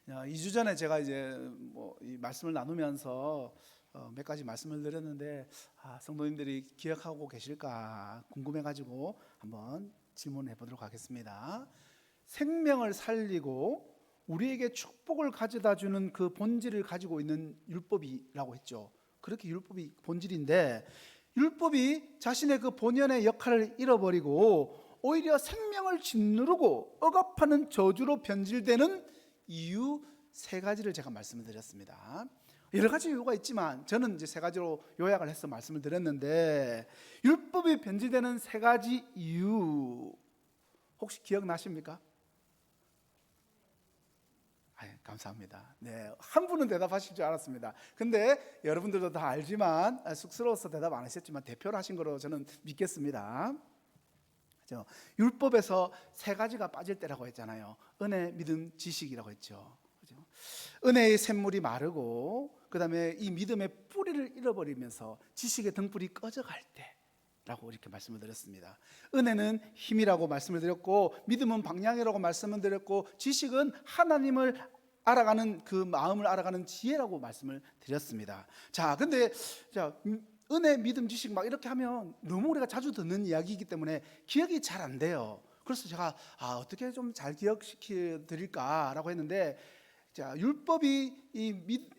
2주 전에 제가 이제 이 말씀을 나누면서 몇 가지 말씀을 드렸는데 성도님들이 기억하고 계실까 궁금해가지고 한번 질문해 보도록 하겠습니다. 생명을 살리고 우리에게 축복을 가져다 주는 그 본질을 가지고 있는 율법이라고 했죠. 그렇게 율법이 본질인데, 율법이 자신의 그 본연의 역할을 잃어버리고 오히려 생명을 짓누르고 억압하는 저주로 변질되는 이유 세 가지를 제가 말씀을 드렸습니다. 여러 가지 이유가 있지만 저는 이제 세 가지로 요약을 해서 말씀을 드렸는데, 율법이 변질되는 세 가지 이유 혹시 기억나십니까? 감사합니다. 네, 한 분은 대답하실 줄 알았습니다. 근데 여러분들도 다 알지만 쑥스러워서 대답 안 하셨지만 대표를 하신 거로 저는 믿겠습니다. 율법에서 세 가지가 빠질 때라고 했잖아요. 은혜, 믿음, 지식이라고 했죠. 은혜의 샘물이 마르고 그 다음에 이 믿음의 뿌리를 잃어버리면서 지식의 등불이 꺼져갈 때라고 이렇게 말씀을 드렸습니다. 은혜는 힘이라고 말씀을 드렸고, 믿음은 방향이라고 말씀을 드렸고, 지식은 하나님을 알아가는 그 마음을 알아가는 지혜라고 말씀을 드렸습니다. 근데 은혜, 믿음, 지식 막 이렇게 하면 너무 우리가 자주 듣는 이야기이기 때문에 기억이 잘 안 돼요. 그래서 제가 어떻게 좀 잘 기억시켜 드릴까라고 했는데, 율법이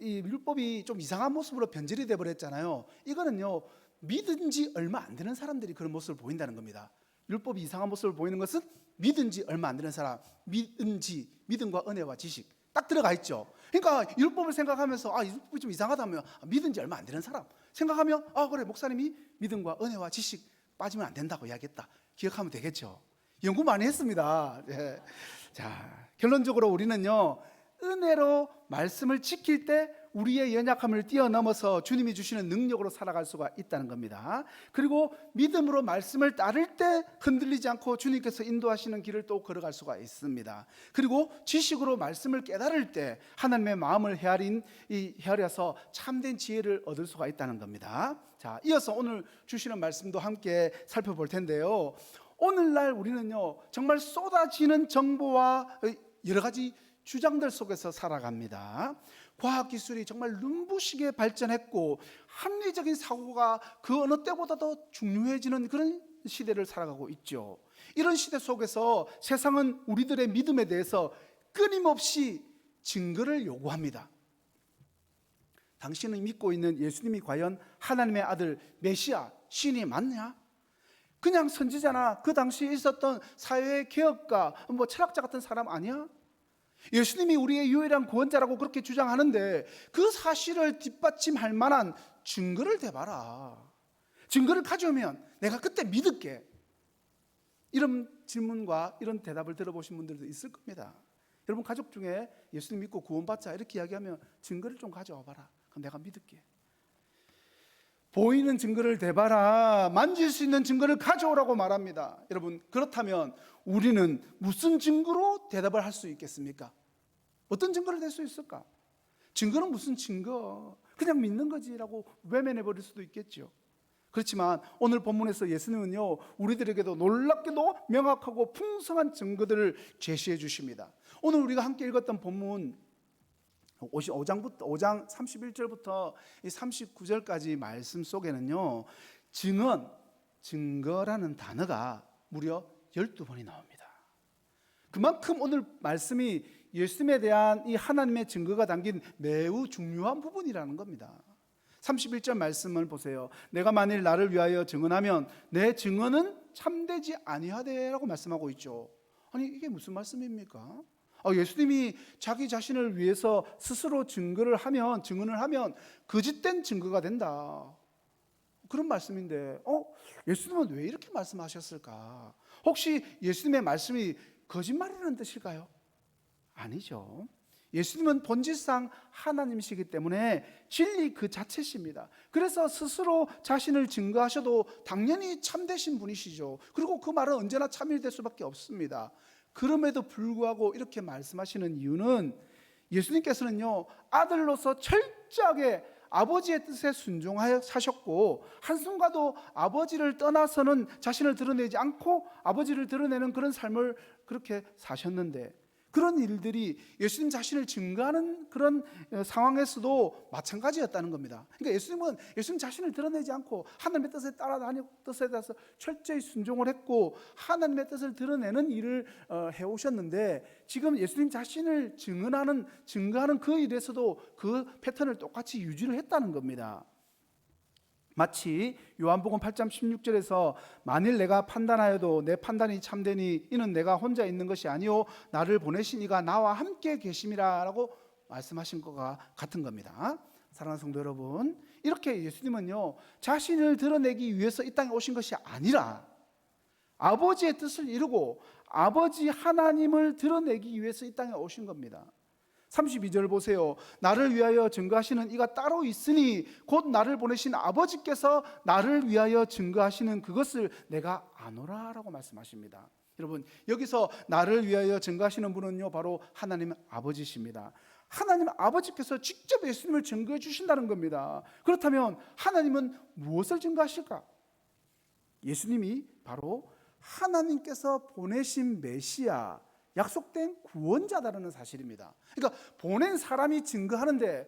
율법이 좀 이상한 모습으로 변질이 돼 버렸잖아요. 이거는요, 믿은 지 얼마 안 되는 사람들이 그런 모습을 보인다는 겁니다. 율법이 이상한 모습을 보이는 것은 믿은 지 얼마 안 되는 사람, 믿음과 은혜와 지식 딱 들어가 있죠. 그러니까 율법을 생각하면서 율법이 좀 이상하다면 믿은 지 얼마 안 되는 사람 생각하면 그래, 목사님이 믿음과 은혜와 지식 빠지면 안 된다고 이야기했다, 기억하면 되겠죠. 연구 많이 했습니다. 네. 결론적으로 우리는요, 은혜로 말씀을 지킬 때 우리의 연약함을 뛰어넘어서 주님이 주시는 능력으로 살아갈 수가 있다는 겁니다. 그리고 믿음으로 말씀을 따를 때 흔들리지 않고 주님께서 인도하시는 길을 또 걸어갈 수가 있습니다. 그리고 지식으로 말씀을 깨달을 때 하나님의 마음을 헤아려서 참된 지혜를 얻을 수가 있다는 겁니다. 이어서 오늘 주시는 말씀도 함께 살펴볼 텐데요, 오늘날 우리는요, 정말 쏟아지는 정보와 여러 가지 주장들 속에서 살아갑니다. 과학기술이 정말 눈부시게 발전했고 합리적인 사고가 그 어느 때보다도 중요해지는 그런 시대를 살아가고 있죠. 이런 시대 속에서 세상은 우리들의 믿음에 대해서 끊임없이 증거를 요구합니다. 당신이 믿고 있는 예수님이 과연 하나님의 아들 메시아 신이 맞냐? 그냥 선지자나 그 당시에 있었던 사회의 개혁가, 철학자 같은 사람 아니야? 예수님이 우리의 유일한 구원자라고 그렇게 주장하는데 그 사실을 뒷받침할 만한 증거를 대봐라. 증거를 가져오면 내가 그때 믿을게. 이런 질문과 이런 대답을 들어보신 분들도 있을 겁니다. 여러분 가족 중에 예수님 믿고 구원받자 이렇게 이야기하면 증거를 좀 가져와 봐라. 그럼 내가 믿을게. 보이는 증거를 대봐라. 만질 수 있는 증거를 가져오라고 말합니다. 여러분, 그렇다면 우리는 무슨 증거로 대답을 할 수 있겠습니까? 어떤 증거를 댈 수 있을까? 증거는 무슨 증거? 그냥 믿는 거지라고 외면해 버릴 수도 있겠죠. 그렇지만 오늘 본문에서 예수님은요, 우리들에게도 놀랍게도 명확하고 풍성한 증거들을 제시해 주십니다. 오늘 우리가 함께 읽었던 본문 5장 31절부터 39절까지 말씀 속에는요, 증거라는 단어가 무려 12번이 나옵니다. 그만큼 오늘 말씀이 예수님에 대한 이 하나님의 증거가 담긴 매우 중요한 부분이라는 겁니다. 31절 말씀을 보세요. 내가 만일 나를 위하여 증언하면 내 증언은 참되지 아니하되라고 말씀하고 있죠. 아니, 이게 무슨 말씀입니까? 예수님이 자기 자신을 위해서 스스로 증언을 하면 거짓된 증거가 된다, 그런 말씀인데 예수님은 왜 이렇게 말씀하셨을까? 혹시 예수님의 말씀이 거짓말이라는 뜻일까요? 아니죠. 예수님은 본질상 하나님이시기 때문에 진리 그 자체십니다. 그래서 스스로 자신을 증거하셔도 당연히 참되신 분이시죠. 그리고 그 말은 언제나 참일될 수밖에 없습니다. 그럼에도 불구하고 이렇게 말씀하시는 이유는 예수님께서는요, 아들로서 철저하게 아버지의 뜻에 순종하여 사셨고 한순간도 아버지를 떠나서는 자신을 드러내지 않고 아버지를 드러내는 그런 삶을 그렇게 사셨는데, 그런 일들이 예수님 자신을 증거하는 그런 상황에서도 마찬가지였다는 겁니다. 그러니까 예수님은 예수님 자신을 드러내지 않고 하나님의 뜻에 따라다니고 뜻에 따라서 철저히 순종을 했고 하나님의 뜻을 드러내는 일을 해오셨는데, 지금 예수님 자신을 증거하는 그 일에서도 그 패턴을 똑같이 유지를 했다는 겁니다. 마치 요한복음 8장 16절에서 만일 내가 판단하여도 내 판단이 참되니 이는 내가 혼자 있는 것이 아니요 나를 보내신 이가 나와 함께 계심이라 라고 말씀하신 것과 같은 겁니다. 사랑하는 성도 여러분, 이렇게 예수님은요 자신을 드러내기 위해서 이 땅에 오신 것이 아니라 아버지의 뜻을 이루고 아버지 하나님을 드러내기 위해서 이 땅에 오신 겁니다. 32절 보세요. 나를 위하여 증거하시는 이가 따로 있으니 곧 나를 보내신 아버지께서 나를 위하여 증거하시는 그것을 내가 아노라 라고 말씀하십니다. 여러분, 여기서 나를 위하여 증거하시는 분은요 바로 하나님 아버지십니다. 하나님 아버지께서 직접 예수님을 증거해 주신다는 겁니다. 그렇다면 하나님은 무엇을 증거하실까? 예수님이 바로 하나님께서 보내신 메시아, 약속된 구원자다라는 사실입니다. 그러니까 보낸 사람이 증거하는데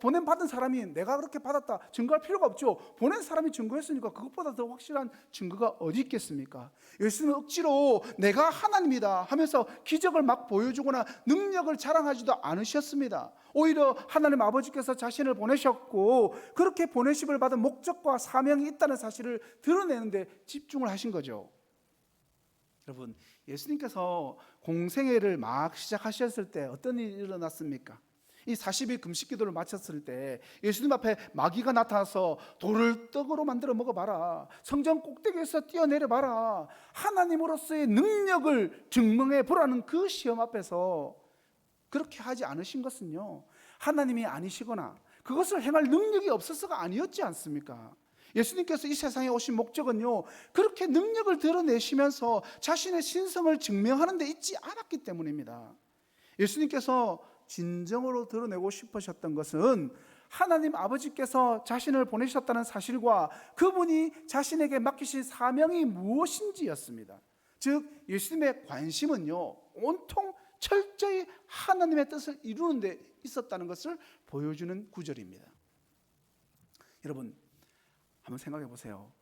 보냄 받은 사람이 내가 그렇게 받았다 증거할 필요가 없죠. 보낸 사람이 증거했으니까 그것보다 더 확실한 증거가 어디 있겠습니까? 예수님은 억지로 내가 하나님이다 하면서 기적을 막 보여주거나 능력을 자랑하지도 않으셨습니다. 오히려 하나님 아버지께서 자신을 보내셨고 그렇게 보내심을 받은 목적과 사명이 있다는 사실을 드러내는데 집중을 하신 거죠. 여러분, 예수님께서 공생애를 막 시작하셨을 때 어떤 일이 일어났습니까? 이 40일 금식 기도를 마쳤을 때 예수님 앞에 마귀가 나타나서 돌을 떡으로 만들어 먹어봐라, 성전 꼭대기에서 뛰어내려봐라, 하나님으로서의 능력을 증명해 보라는 그 시험 앞에서 그렇게 하지 않으신 것은요 하나님이 아니시거나 그것을 행할 능력이 없어서가 아니었지 않습니까? 예수님께서 이 세상에 오신 목적은요 그렇게 능력을 드러내시면서 자신의 신성을 증명하는 데 있지 않았기 때문입니다. 예수님께서 진정으로 드러내고 싶으셨던 것은 하나님 아버지께서 자신을 보내셨다는 사실과 그분이 자신에게 맡기신 사명이 무엇인지였습니다. 즉 예수님의 관심은요 온통 철저히 하나님의 뜻을 이루는 데 있었다는 것을 보여주는 구절입니다. 여러분, 한번 생각해 보세요.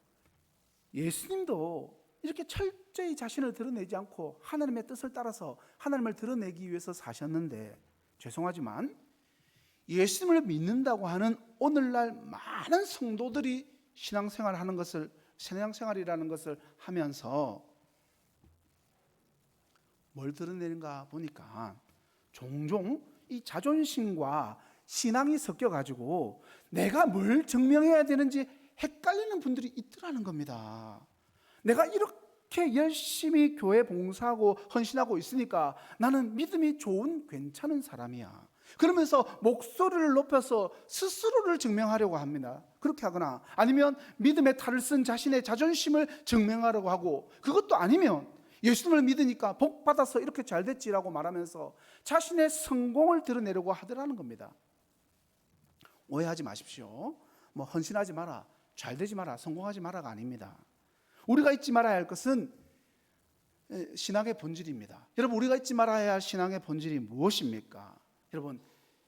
예수님도 이렇게 철저히 자신을 드러내지 않고 하나님의 뜻을 따라서 하나님을 드러내기 위해서 사셨는데, 죄송하지만 예수님을 믿는다고 하는 오늘날 많은 성도들이 신앙생활이라는 것을 하면서 뭘 드러내는가 보니까 종종 이 자존심과 신앙이 섞여가지고 내가 뭘 증명해야 되는지 헷갈리는 분들이 있더라는 겁니다. 내가 이렇게 열심히 교회 봉사하고 헌신하고 있으니까 나는 믿음이 좋은 괜찮은 사람이야, 그러면서 목소리를 높여서 스스로를 증명하려고 합니다. 그렇게 하거나 아니면 믿음의 탈을 쓴 자신의 자존심을 증명하려고 하고, 그것도 아니면 예수님을 믿으니까 복 받아서 이렇게 잘 됐지라고 말하면서 자신의 성공을 드러내려고 하더라는 겁니다. 오해하지 마십시오. 뭐 헌신하지 마라, 잘 되지 마라, 성공하지 마라가 아닙니다. 우리가 잊지 말아야 할 것은 신앙의 본질입니다. 여러분, 우리가 잊지 말아야 할 신앙의 본질이 무엇입니까? 여러분,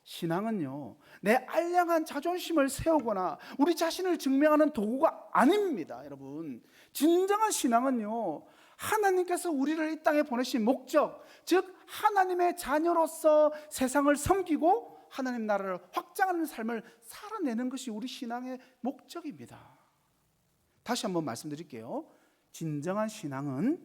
신앙은요 내 알량한 자존심을 세우거나 우리 자신을 증명하는 도구가 아닙니다. 여러분, 진정한 신앙은요 하나님께서 우리를 이 땅에 보내신 목적, 즉 하나님의 자녀로서 세상을 섬기고 하나님 나라를 확장하는 삶을 살아내는 것이 우리 신앙의 목적입니다. 다시 한번 말씀드릴게요. 진정한 신앙은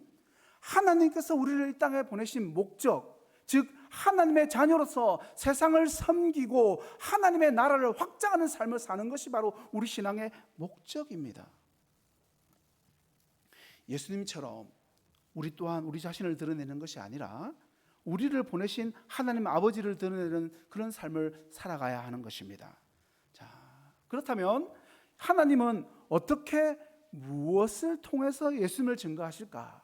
하나님께서 우리를 이 땅에 보내신 목적, 즉 하나님의 자녀로서 세상을 섬기고 하나님의 나라를 확장하는 삶을 사는 것이 바로 우리 신앙의 목적입니다. 예수님처럼 우리 또한 우리 자신을 드러내는 것이 아니라 우리를 보내신 하나님 아버지를 드러내는 그런 삶을 살아가야 하는 것입니다. 자, 그렇다면 하나님은 어떻게 무엇을 통해서 예수님을 증거하실까?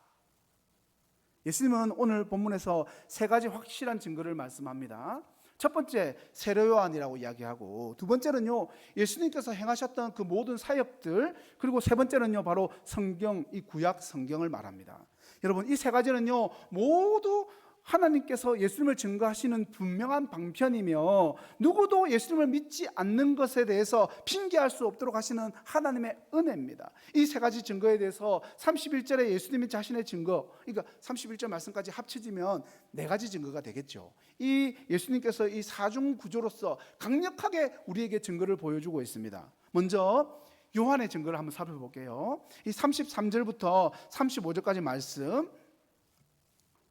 예수님은 오늘 본문에서 세 가지 확실한 증거를 말씀합니다. 첫 번째, 세례 요한이라고 이야기하고, 두 번째는요 예수님께서 행하셨던 그 모든 사역들, 그리고 세 번째는요 바로 성경, 이 구약 성경을 말합니다. 여러분, 이 세 가지는요 모두 하나님께서 예수님을 증거하시는 분명한 방편이며 누구도 예수님을 믿지 않는 것에 대해서 핑계할 수 없도록 하시는 하나님의 은혜입니다. 이 세 가지 증거에 대해서 31절에 예수님이 자신의 증거, 그러니까 31절 말씀까지 합쳐지면 네 가지 증거가 되겠죠. 이 예수님께서 이 사중 구조로서 강력하게 우리에게 증거를 보여주고 있습니다. 먼저 요한의 증거를 한번 살펴볼게요. 이 33절부터 35절까지 말씀,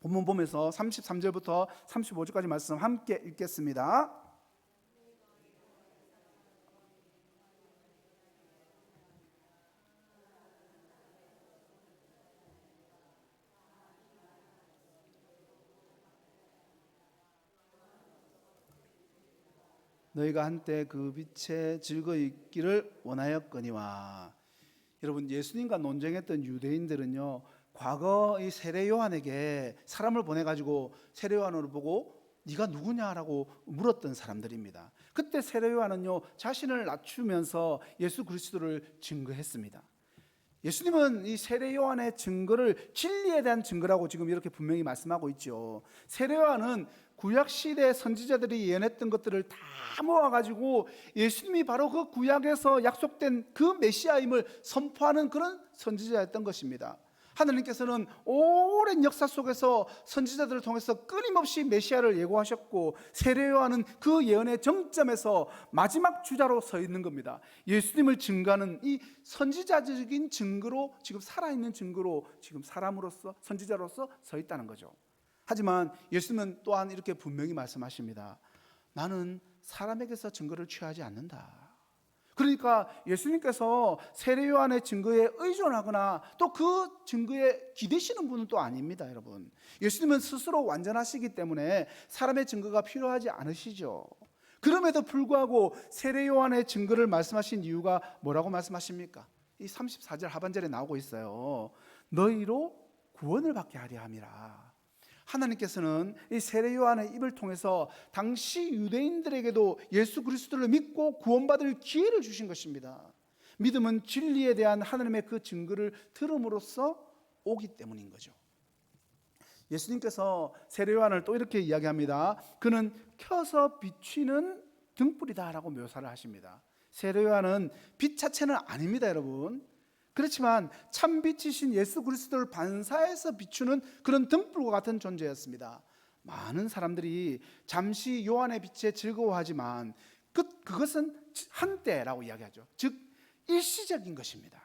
본문 보면서 33절부터 35절까지 말씀 함께 읽겠습니다. 너희가 한때 그 빛에 즐거이 있기를 원하였거니와. 여러분, 예수님과 논쟁했던 유대인들은요, 과거 이 세례 요한에게 사람을 보내가지고 세례 요한을 보고 네가 누구냐라고 물었던 사람들입니다. 그때 세례 요한은요, 자신을 낮추면서 예수 그리스도를 증거했습니다. 예수님은 이 세례 요한의 증거를 진리에 대한 증거라고 지금 이렇게 분명히 말씀하고 있죠. 세례 요한은 구약 시대 선지자들이 예언했던 것들을 다 모아가지고 예수님이 바로 그 구약에서 약속된 그 메시아임을 선포하는 그런 선지자였던 것입니다. 하나님께서는 오랜 역사 속에서 선지자들을 통해서 끊임없이 메시아를 예고하셨고, 세례 요한은 그 예언의 정점에서 마지막 주자로 서 있는 겁니다. 예수님을 증거하는 이 선지자적인 증거로, 지금 살아있는 증거로 지금 사람으로서, 선지자로서 서 있다는 거죠. 하지만 예수님은 또한 이렇게 분명히 말씀하십니다. 나는 사람에게서 증거를 취하지 않는다. 그러니까 예수님께서 세례 요한의 증거에 의존하거나 또 그 증거에 기대시는 분은 또 아닙니다, 여러분. 예수님은 스스로 완전하시기 때문에 사람의 증거가 필요하지 않으시죠. 그럼에도 불구하고 세례 요한의 증거를 말씀하신 이유가 뭐라고 말씀하십니까? 이 34절 하반절에 나오고 있어요. 너희로 구원을 받게 하려 함이라. 하나님께서는 이 세례 요한의 입을 통해서 당시 유대인들에게도 예수 그리스도를 믿고 구원받을 기회를 주신 것입니다. 믿음은 진리에 대한 하나님의 그 증거를 들음으로써 오기 때문인 거죠. 예수님께서 세례 요한을 또 이렇게 이야기합니다. 그는 켜서 비추는 등불이다라고 묘사를 하십니다. 세례 요한은 빛 자체는 아닙니다, 여러분. 그렇지만 참빛이신 예수 그리스도를 반사해서 비추는 그런 등불과 같은 존재였습니다. 많은 사람들이 잠시 요한의 빛에 즐거워하지만 그것은 한때라고 이야기하죠. 즉 일시적인 것입니다.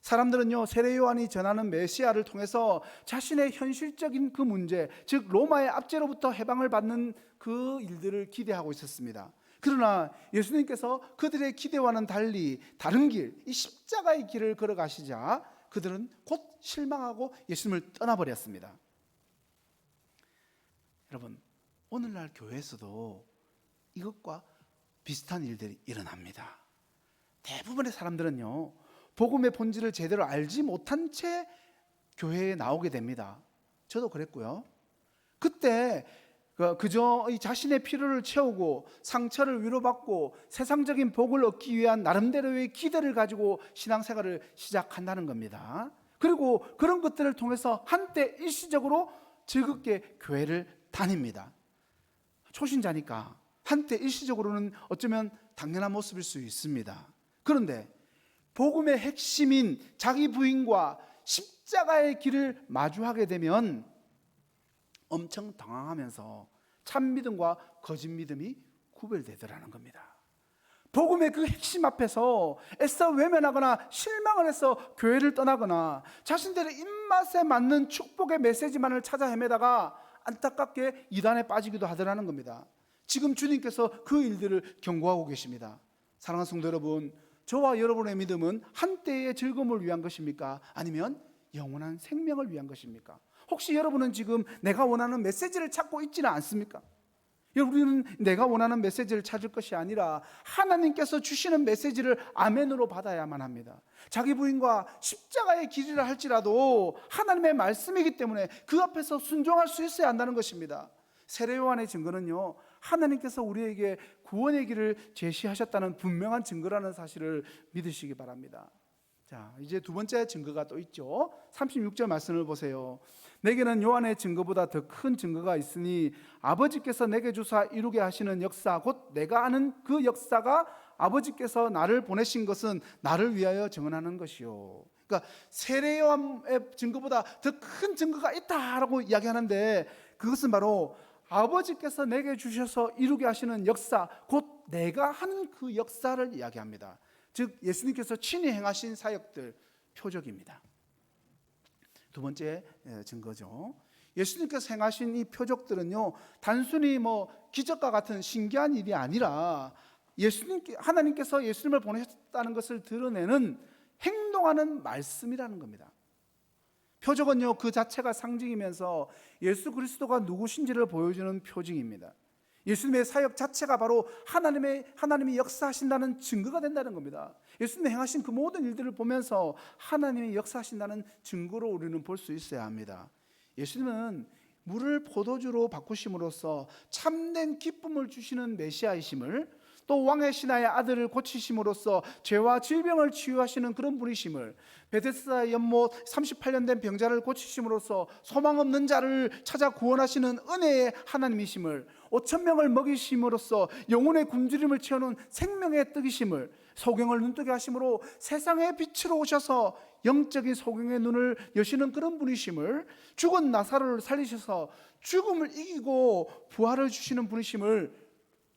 사람들은요, 세례 요한이 전하는 메시아를 통해서 자신의 현실적인 그 문제, 즉 로마의 압제로부터 해방을 받는 그 일들을 기대하고 있었습니다. 그러나 예수님께서 그들의 기대와는 달리 다른 길, 이 십자가의 길을 걸어가시자 그들은 곧 실망하고 예수님을 떠나버렸습니다. 여러분, 오늘날 교회에서도 이것과 비슷한 일들이 일어납니다. 대부분의 사람들은요, 복음의 본질을 제대로 알지 못한 채 교회에 나오게 됩니다. 저도 그랬고요. 그때 그저 이 자신의 필요를 채우고 상처를 위로받고 세상적인 복을 얻기 위한 나름대로의 기대를 가지고 신앙생활을 시작한다는 겁니다. 그리고 그런 것들을 통해서 한때 일시적으로 즐겁게 교회를 다닙니다. 초신자니까 한때 일시적으로는 어쩌면 당연한 모습일 수 있습니다. 그런데 복음의 핵심인 자기 부인과 십자가의 길을 마주하게 되면 엄청 당황하면서 참 믿음과 거짓 믿음이 구별되더라는 겁니다. 복음의 그 핵심 앞에서 애써 외면하거나 실망을 해서 교회를 떠나거나 자신들의 입맛에 맞는 축복의 메시지만을 찾아 헤매다가 안타깝게 이단에 빠지기도 하더라는 겁니다. 지금 주님께서 그 일들을 경고하고 계십니다. 사랑하는 성도 여러분, 저와 여러분의 믿음은 한때의 즐거움을 위한 것입니까? 아니면 영원한 생명을 위한 것입니까? 혹시 여러분은 지금 내가 원하는 메시지를 찾고 있지는 않습니까? 우리는 내가 원하는 메시지를 찾을 것이 아니라 하나님께서 주시는 메시지를 아멘으로 받아야만 합니다. 자기 부인과 십자가의 길이라 할지라도 하나님의 말씀이기 때문에 그 앞에서 순종할 수 있어야 한다는 것입니다. 세례 요한의 증거는요, 하나님께서 우리에게 구원의 길을 제시하셨다는 분명한 증거라는 사실을 믿으시기 바랍니다. 자, 이제 두 번째 증거가 또 있죠. 36절 말씀을 보세요. 내게는 요한의 증거보다 더 큰 증거가 있으니 아버지께서 내게 주사 이루게 하시는 역사 곧 내가 아는 그 역사가 아버지께서 나를 보내신 것은 나를 위하여 증언하는 것이요. 그러니까 세례 요한의 증거보다 더 큰 증거가 있다라고 이야기하는데 그것은 바로 아버지께서 내게 주셔서 이루게 하시는 역사 곧 내가 하는 그 역사를 이야기합니다. 즉 예수님께서 친히 행하신 사역들 표적입니다. 두 번째 증거죠. 예수님께서 행하신 이 표적들은요 단순히 기적과 같은 신기한 일이 아니라 하나님께서 예수님을 보내셨다는 것을 드러내는 행동하는 말씀이라는 겁니다. 표적은요 그 자체가 상징이면서 예수 그리스도가 누구신지를 보여주는 표징입니다. 예수님의 사역 자체가 바로 하나님이 역사하신다는 증거가 된다는 겁니다. 예수님이 행하신 그 모든 일들을 보면서 하나님이 역사하신다는 증거로 우리는 볼 수 있어야 합니다. 예수님은 물을 포도주로 바꾸심으로써 참된 기쁨을 주시는 메시아이심을, 또 왕의 신하의 아들을 고치심으로써 죄와 질병을 치유하시는 그런 분이심을, 베데스다 연못 38년 된 병자를 고치심으로써 소망 없는 자를 찾아 구원하시는 은혜의 하나님이심을, 5천 명을 먹이심으로써 영혼의 굶주림을 채우는 생명의 떡이심을, 소경을 눈뜨게 하심으로 세상의 빛으로 오셔서 영적인 소경의 눈을 여시는 그런 분이심을, 죽은 나사로를 살리셔서 죽음을 이기고 부활을 주시는 분이심을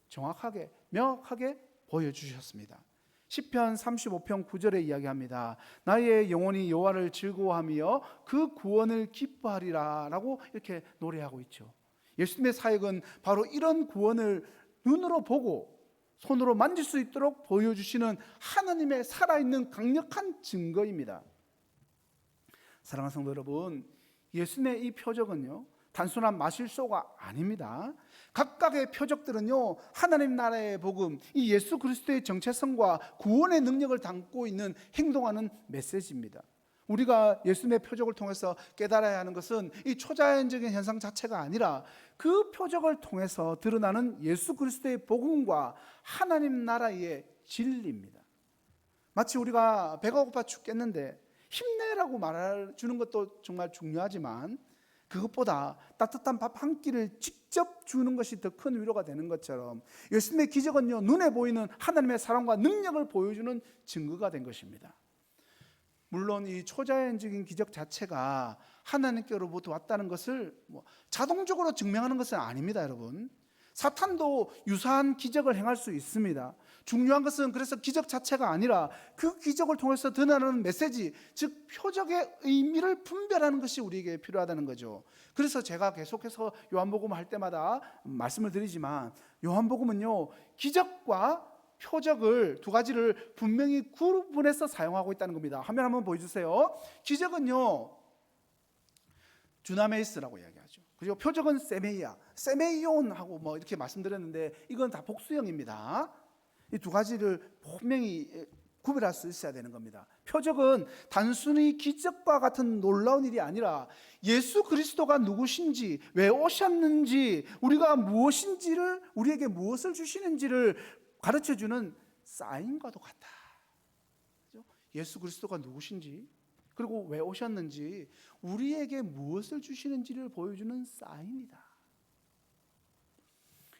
정확하게 명확하게 보여주셨습니다. 시편 35편 9절에 이야기합니다. 나의 영혼이 여호와를 즐거워하며 그 구원을 기뻐하리라 라고 이렇게 노래하고 있죠. 예수님의 사역은 바로 이런 구원을 눈으로 보고 손으로 만질 수 있도록 보여주시는 하나님의 살아있는 강력한 증거입니다. 사랑하는 성도 여러분, 예수님의 이 표적은요 단순한 마실소가 아닙니다. 각각의 표적들은요 하나님 나라의 복음, 이 예수 그리스도의 정체성과 구원의 능력을 담고 있는 행동하는 메시지입니다. 우리가 예수님의 표적을 통해서 깨달아야 하는 것은 이 초자연적인 현상 자체가 아니라 그 표적을 통해서 드러나는 예수 그리스도의 복음과 하나님 나라의 진리입니다. 마치 우리가 배가 고파 죽겠는데 힘내라고 말해주는 것도 정말 중요하지만 그것보다 따뜻한 밥 한 끼를 직접 주는 것이 더 큰 위로가 되는 것처럼 예수님의 기적은요 눈에 보이는 하나님의 사랑과 능력을 보여주는 증거가 된 것입니다. 물론 이 초자연적인 기적 자체가 하나님께로부터 왔다는 것을 자동적으로 증명하는 것은 아닙니다. 여러분, 사탄도 유사한 기적을 행할 수 있습니다. 중요한 것은 그래서 기적 자체가 아니라 그 기적을 통해서 드러나는 메시지, 즉 표적의 의미를 분별하는 것이 우리에게 필요하다는 거죠. 그래서 제가 계속해서 요한복음을 할 때마다 말씀을 드리지만 요한복음은요 기적과 표적을 두 가지를 분명히 구분해서 사용하고 있다는 겁니다. 화면 한번 보여주세요. 기적은요 주나메이스라고 이야기하죠. 그리고 표적은 세메이아, 세메이온하고 이렇게 말씀드렸는데 이건 다 복수형입니다. 이 두 가지를 분명히 구별할 수 있어야 되는 겁니다. 표적은 단순히 기적과 같은 놀라운 일이 아니라 예수 그리스도가 누구신지, 왜 오셨는지, 우리가 무엇인지를, 우리에게 무엇을 주시는지를 가르쳐주는 사인과도 같다. 예수 그리스도가 누구신지, 그리고 왜 오셨는지, 우리에게 무엇을 주시는지를 보여주는 사인이다.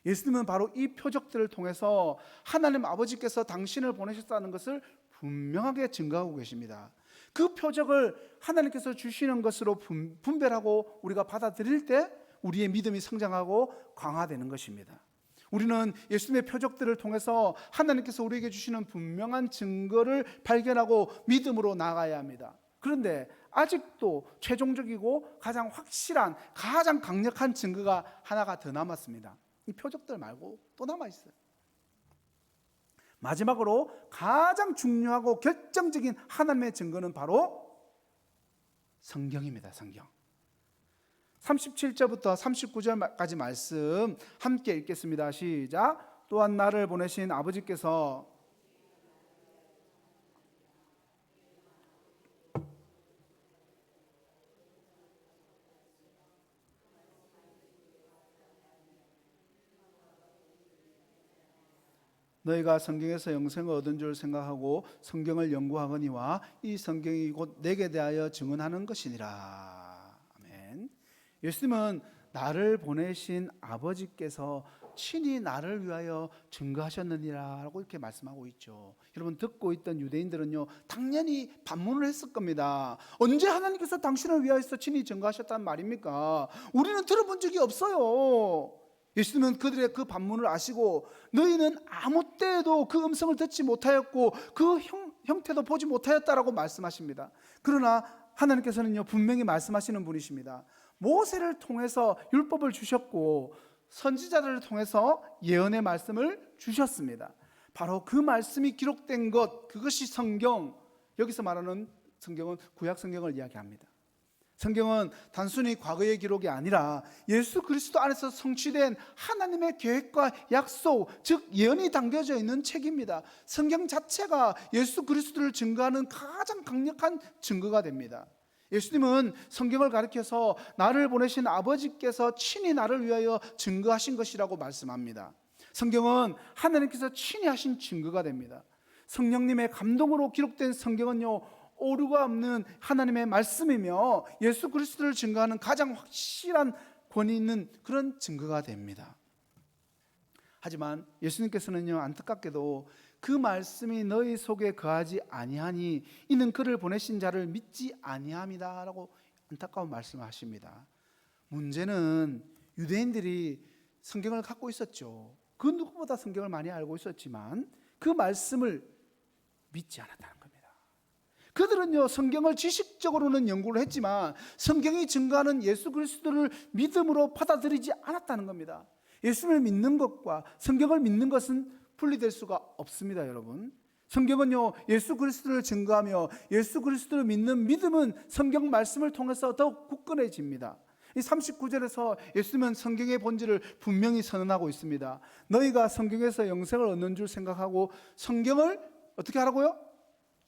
예수님은 바로 이 표적들을 통해서 하나님 아버지께서 당신을 보내셨다는 것을 분명하게 증거하고 계십니다. 그 표적을 하나님께서 주시는 것으로 분별하고 우리가 받아들일 때 우리의 믿음이 성장하고 강화되는 것입니다. 우리는 예수님의 표적들을 통해서 하나님께서 우리에게 주시는 분명한 증거를 발견하고 믿음으로 나아가야 합니다. 그런데 아직도 최종적이고 가장 확실한, 가장 강력한 증거가 하나가 더 남았습니다. 이 표적들 말고 또 남아있어요. 마지막으로 가장 중요하고 결정적인 하나님의 증거는 바로 성경입니다. 성경. 37절부터 39절까지 말씀 함께 읽겠습니다. 시작. 또한 나를 보내신 아버지께서 너희가 성경에서 영생을 얻은 줄 생각하고 성경을 연구하거니와 이 성경이 곧 내게 대하여 증언하는 것이니라. 아멘. 예수님은 나를 보내신 아버지께서 친히 나를 위하여 증거하셨느니라 라고 이렇게 말씀하고 있죠. 여러분, 듣고 있던 유대인들은요, 당연히 반문을 했을 겁니다. 언제 하나님께서 당신을 위하여서 친히 증거하셨단 말입니까? 우리는 들어본 적이 없어요. 예수님은 그들의 그 반문을 아시고 너희는 아무 때에도 그 음성을 듣지 못하였고 그 형태도 보지 못하였다라고 말씀하십니다. 그러나 하나님께서는요, 분명히 말씀하시는 분이십니다. 모세를 통해서 율법을 주셨고 선지자들을 통해서 예언의 말씀을 주셨습니다. 바로 그 말씀이 기록된 것, 그것이 성경. 여기서 말하는 성경은 구약 성경을 이야기합니다. 성경은 단순히 과거의 기록이 아니라 예수 그리스도 안에서 성취된 하나님의 계획과 약속, 즉 예언이 담겨져 있는 책입니다. 성경 자체가 예수 그리스도를 증거하는 가장 강력한 증거가 됩니다. 예수님은 성경을 가리켜서 나를 보내신 아버지께서 친히 나를 위하여 증거하신 것이라고 말씀합니다. 성경은 하나님께서 친히 하신 증거가 됩니다. 성령님의 감동으로 기록된 성경은요, 오류가 없는 하나님의 말씀이며 예수 그리스도를 증거하는 가장 확실한 권위 있는 그런 증거가 됩니다. 하지만 예수님께서는요, 안타깝게도 그 말씀이 너희 속에 거하지 아니하니 이는 그를 보내신 자를 믿지 아니함이다 라고 안타까운 말씀을 하십니다. 문제는 유대인들이 성경을 갖고 있었죠. 그 누구보다 성경을 많이 알고 있었지만 그 말씀을 믿지 않았다는 겁니다. 그들은요, 성경을 지식적으로는 연구를 했지만 성경이 증거하는 예수 그리스도를 믿음으로 받아들이지 않았다는 겁니다. 예수를 믿는 것과 성경을 믿는 것은 분리될 수가 없습니다, 여러분. 성경은요, 예수 그리스도를 증거하며 예수 그리스도를 믿는 믿음은 성경 말씀을 통해서 더욱 굳건해집니다. 이 39절에서 예수님은 성경의 본질을 분명히 선언하고 있습니다. 너희가 성경에서 영생을 얻는 줄 생각하고 성경을 어떻게 하라고요?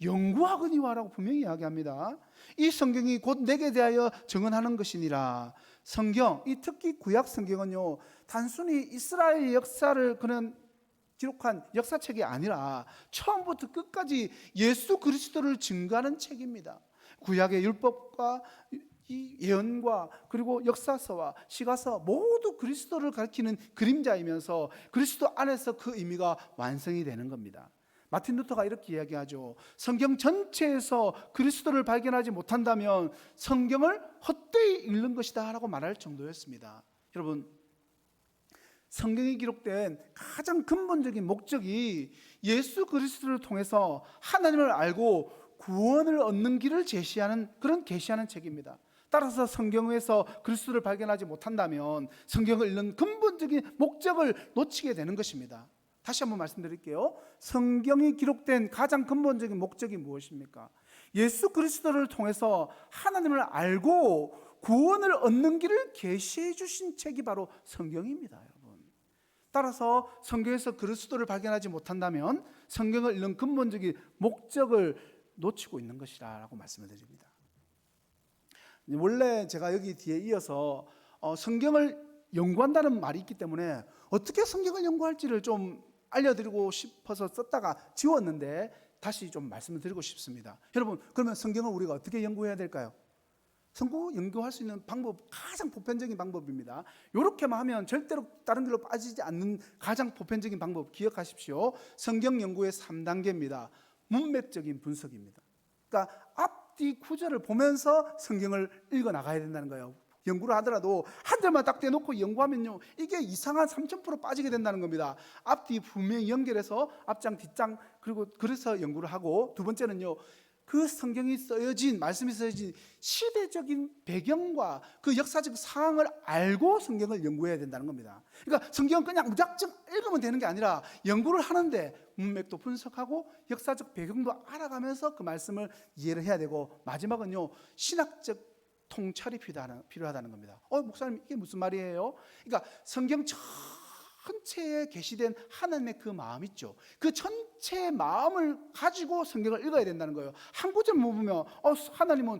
연구하거니와 라고 분명히 이야기합니다. 이 성경이 곧 내게 대하여 증언하는 것이니라. 성경, 이 특히 구약 성경은요, 단순히 이스라엘 역사를 그런 기록한 역사책이 아니라 처음부터 끝까지 예수 그리스도를 증거하는 책입니다. 구약의 율법과 이 예언과 그리고 역사서와 시가서 모두 그리스도를 가리키는 그림자이면서 그리스도 안에서 그 의미가 완성이 되는 겁니다. 마틴 루터가 이렇게 이야기하죠. 성경 전체에서 그리스도를 발견하지 못한다면 성경을 헛되이 읽는 것이다 라고 말할 정도였습니다. 여러분, 성경이 기록된 가장 근본적인 목적이 예수 그리스도를 통해서 하나님을 알고 구원을 얻는 길을 제시하는 그런 계시하는 책입니다. 따라서 성경에서 그리스도를 발견하지 못한다면 성경을 읽는 근본적인 목적을 놓치게 되는 것입니다. 다시 한번 말씀드릴게요. 성경이 기록된 가장 근본적인 목적이 무엇입니까? 예수 그리스도를 통해서 하나님을 알고 구원을 얻는 길을 계시해 주신 책이 바로 성경입니다, 여러분. 따라서 성경에서 그리스도를 발견하지 못한다면 성경을 읽는 근본적인 목적을 놓치고 있는 것이라고 말씀을 드립니다. 원래 제가 여기 뒤에 이어서 성경을 연구한다는 말이 있기 때문에 어떻게 성경을 연구할지를 좀 알려드리고 싶어서 썼다가 지웠는데 다시 좀 말씀을 드리고 싶습니다. 여러분, 그러면 성경을 우리가 어떻게 연구해야 될까요? 성경 연구할 수 있는 방법, 가장 보편적인 방법입니다. 이렇게만 하면 절대로 다른 길로 빠지지 않는 가장 보편적인 방법 기억하십시오. 성경 연구의 3단계입니다. 문맥적인 분석입니다. 그러니까 앞뒤 구절을 보면서 성경을 읽어 나가야 된다는 거예요. 연구를 하더라도 한 절만 딱 떼놓고 연구하면요, 이게 이상한 3000% 빠지게 된다는 겁니다. 앞뒤 분명히 연결해서 앞장 뒷장 그리고 그래서 연구를 하고, 두 번째는요, 그 성경이 쓰여진 말씀이 쓰여진 시대적인 배경과 그 역사적 상황을 알고 성경을 연구해야 된다는 겁니다. 그러니까 성경은 그냥 무작정 읽으면 되는 게 아니라 연구를 하는데 문맥도 분석하고 역사적 배경도 알아가면서 그 말씀을 이해를 해야 되고, 마지막은요, 신학적 통찰이 필요하다는 겁니다. 목사님, 이게 무슨 말이에요? 그러니까 성경 전체에 계시된 하나님의 그 마음 있죠. 그 전체의 마음을 가지고 성경을 읽어야 된다는 거예요. 한 구절만 보면 하나님은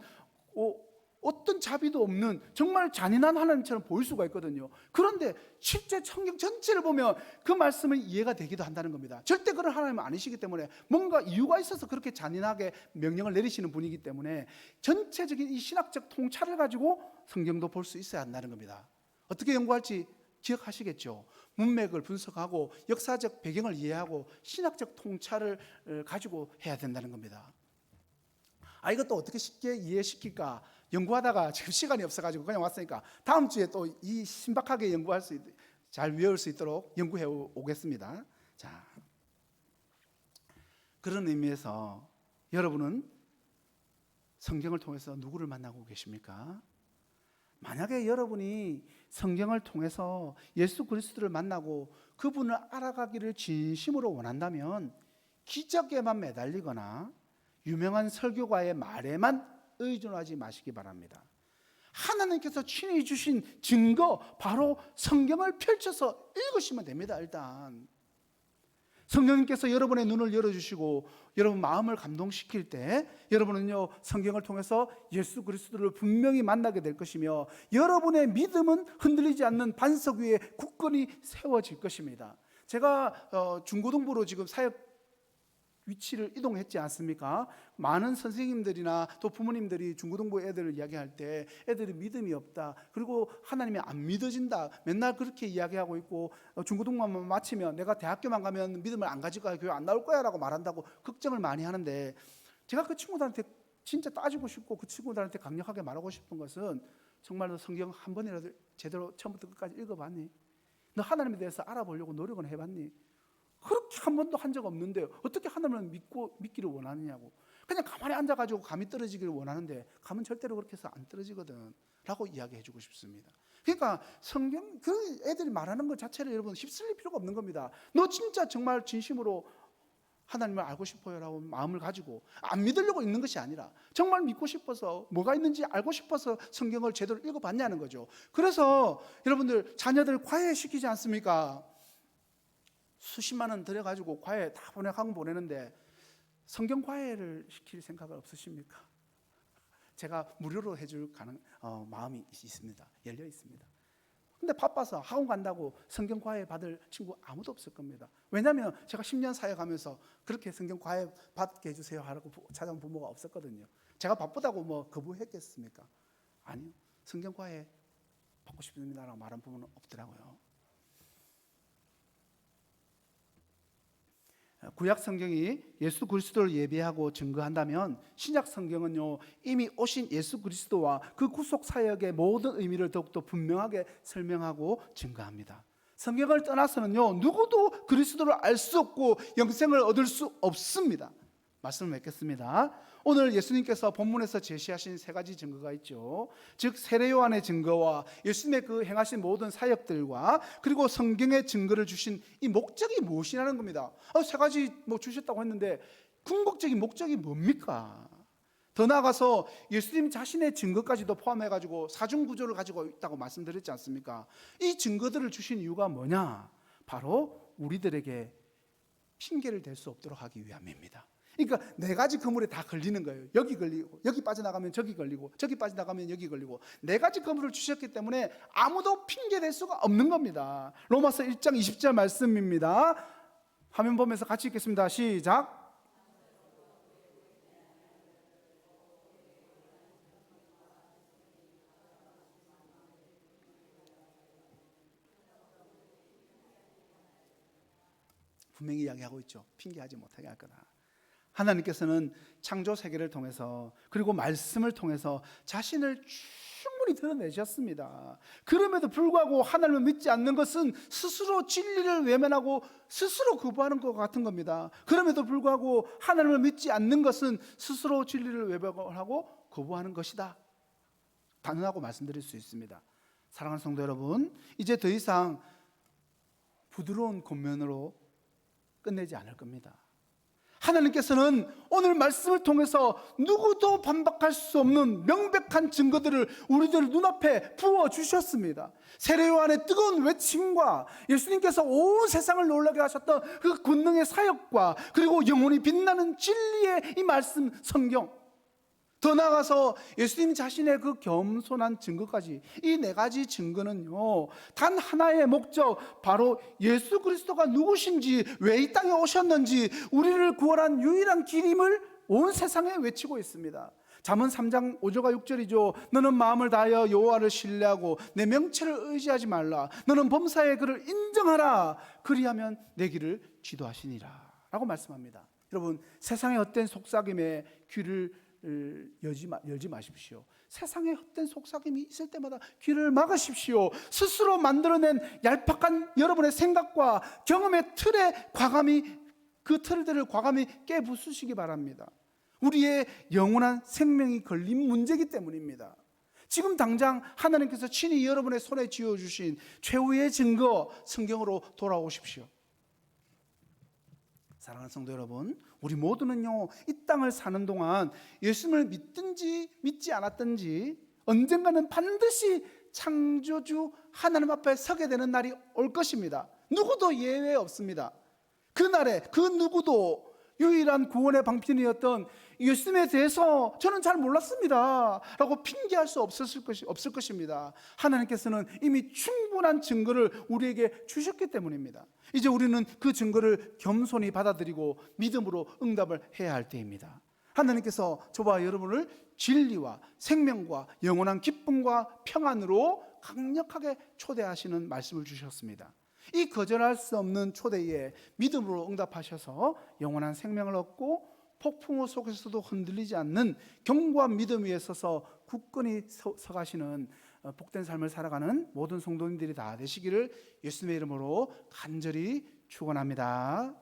어떤 자비도 없는 정말 잔인한 하나님처럼 보일 수가 있거든요. 그런데 실제 성경 전체를 보면 그 말씀은 이해가 되기도 한다는 겁니다. 절대 그런 하나님은 아니시기 때문에 뭔가 이유가 있어서 그렇게 잔인하게 명령을 내리시는 분이기 때문에 전체적인 이 신학적 통찰을 가지고 성경도 볼 수 있어야 한다는 겁니다. 어떻게 연구할지 기억하시겠죠. 문맥을 분석하고 역사적 배경을 이해하고 신학적 통찰을 가지고 해야 된다는 겁니다. 이것도 어떻게 쉽게 이해시킬까 연구하다가 지금 시간이 없어가지고 그냥 왔으니까 다음 주에 또 이 신박하게 연구할 수 잘 외울 수 있도록 연구해 오겠습니다. 자, 그런 의미에서 여러분은 성경을 통해서 누구를 만나고 계십니까? 만약에 여러분이 성경을 통해서 예수 그리스도를 만나고 그분을 알아가기를 진심으로 원한다면 기적에만 매달리거나 유명한 설교가의 말에만 의존하지 마시기 바랍니다. 하나님께서 친히 주신 증거, 바로 성경을 펼쳐서 읽으시면 됩니다. 일단 성령님께서 여러분의 눈을 열어주시고 여러분 마음을 감동시킬 때 여러분은요 성경을 통해서 예수 그리스도를 분명히 만나게 될 것이며 여러분의 믿음은 흔들리지 않는 반석 위에 굳건히 세워질 것입니다. 제가 중고등부로 지금 사역 위치를 이동했지 않습니까? 많은 선생님들이나 또 부모님들이 중고등부 애들을 이야기할 때 애들이 믿음이 없다, 그리고 하나님이 안 믿어진다, 맨날 그렇게 이야기하고 있고 중고등부만 마치면 내가 대학교만 가면 믿음을 안 가질 거야, 교회 안 나올 거야 라고 말한다고 걱정을 많이 하는데, 제가 그 친구들한테 진짜 따지고 싶고 그 친구들한테 강력하게 말하고 싶은 것은 정말로 성경 한 번이라도 제대로 처음부터 끝까지 읽어봤니? 너 하나님에 대해서 알아보려고 노력은 해봤니? 그렇게 한 번도 한 적 없는데 어떻게 하나님을 믿기를 원하느냐고. 그냥 가만히 앉아가지고 감이 떨어지기를 원하는데 감은 절대로 그렇게 해서 안 떨어지거든 라고 이야기해 주고 싶습니다. 그러니까 성경 그 애들이 말하는 것 자체를 여러분 휩쓸릴 필요가 없는 겁니다. 너 진짜 정말 진심으로 하나님을 알고 싶어요 라고 마음을 가지고 안 믿으려고 읽는 것이 아니라 정말 믿고 싶어서 뭐가 있는지 알고 싶어서 성경을 제대로 읽어봤냐는 거죠. 그래서 여러분들 자녀들 과외시키지 않습니까? 수십만 원 들여가지고 과외 다 학원 보내는데 성경 과외를 시킬 생각은 없으십니까? 제가 무료로 해줄 마음이 있습니다. 열려 있습니다. 근데 바빠서 학원 간다고 성경 과외 받을 친구 아무도 없을 겁니다. 왜냐하면 제가 10년 사역하면서 그렇게 성경 과외 받게 해주세요 하라고 찾아온 부모가 없었거든요. 제가 바쁘다고 뭐 거부했겠습니까? 아니요. 성경 과외 받고 싶습니다라고 말한 부모는 없더라고요. 구약 성경이 예수 그리스도를 예비하고 증거한다면 신약 성경은요 이미 오신 예수 그리스도와 그 구속 사역의 모든 의미를 더욱더 분명하게 설명하고 증거합니다. 성경을 떠나서는요 누구도 그리스도를 알 수 없고 영생을 얻을 수 없습니다. 말씀을 맺겠습니다. 오늘 예수님께서 본문에서 제시하신 세 가지 증거가 있죠. 즉 세례 요한의 증거와 예수님의 그 행하신 모든 사역들과 그리고 성경의 증거를 주신 이 목적이 무엇이라는 겁니다. 세 가지 뭐 주셨다고 했는데 궁극적인 목적이 뭡니까? 더 나아가서 예수님 자신의 증거까지도 포함해가지고 사중구조를 가지고 있다고 말씀드렸지 않습니까? 이 증거들을 주신 이유가 뭐냐? 바로 우리들에게 핑계를 댈 수 없도록 하기 위함입니다. 그러니까 네 가지 그물에 다 걸리는 거예요. 여기 걸리고 여기 빠져나가면 저기 걸리고 저기 빠져나가면 여기 걸리고 네 가지 그물을 주셨기 때문에 아무도 핑계댈 수가 없는 겁니다. 로마서 1장 20절 말씀입니다. 화면 보면서 같이 읽겠습니다. 시작. 분명히 이야기하고 있죠. 핑계하지 못하게 할 거다. 하나님께서는 창조 세계를 통해서 그리고 말씀을 통해서 자신을 충분히 드러내셨습니다. 그럼에도 불구하고 하나님을 믿지 않는 것은 스스로 진리를 외면하고 스스로 거부하는 것 같은 겁니다. 그럼에도 불구하고 하나님을 믿지 않는 것은 스스로 진리를 외면하고 거부하는 것이다. 단언하고 말씀드릴 수 있습니다. 사랑하는 성도 여러분, 이제 더 이상 부드러운 권면으로 끝내지 않을 겁니다. 하나님께서는 오늘 말씀을 통해서 누구도 반박할 수 없는 명백한 증거들을 우리들 눈앞에 부어주셨습니다. 세례 요한의 뜨거운 외침과 예수님께서 온 세상을 놀라게 하셨던 그 권능의 사역과 그리고 영혼이 빛나는 진리의 이 말씀 성경, 더 나아가서 예수님 자신의 그 겸손한 증거까지, 이 네 가지 증거는요, 단 하나의 목적, 바로 예수 그리스도가 누구신지, 왜 이 땅에 오셨는지, 우리를 구원한 유일한 길임을 온 세상에 외치고 있습니다. 잠언 3장 5절과 6절이죠. 너는 마음을 다하여 여호와를 신뢰하고 내 명체를 의지하지 말라. 너는 범사에 그를 인정하라. 그리하면 내 길을 지도하시니라 라고 말씀합니다. 여러분, 세상의 헛된 속삭임에 귀를 열지 마십시오. 세상에 헛된 속삭임이 있을 때마다 귀를 막으십시오. 스스로 만들어낸 얄팍한 여러분의 생각과 경험의 틀에 그 틀들을 과감히 깨부수시기 바랍니다. 우리의 영원한 생명이 걸린 문제이기 때문입니다. 지금 당장 하나님께서 친히 여러분의 손에 쥐어주신 최후의 증거, 성경으로 돌아오십시오. 사랑하는 성도 여러분, 우리 모두는요, 이 땅을 사는 동안 예수님을 믿든지 믿지 않았든지 언젠가는 반드시 창조주 하나님 앞에 서게 되는 날이 올 것입니다. 누구도 예외 없습니다. 그날에 그 누구도 유일한 구원의 방편이었던 예수님에 대해서 저는 잘 몰랐습니다 라고 핑계할 수 없을 것입니다. 하나님께서는 이미 충분한 증거를 우리에게 주셨기 때문입니다. 이제 우리는 그 증거를 겸손히 받아들이고 믿음으로 응답을 해야 할 때입니다. 하나님께서 저와 여러분을 진리와 생명과 영원한 기쁨과 평안으로 강력하게 초대하시는 말씀을 주셨습니다. 이 거절할 수 없는 초대에 믿음으로 응답하셔서 영원한 생명을 얻고 폭풍우 속에서도 흔들리지 않는 견고한 믿음 위에 서서 굳건히 서가시는 복된 삶을 살아가는 모든 성도님들이 다 되시기를 예수님의 이름으로 간절히 축원합니다.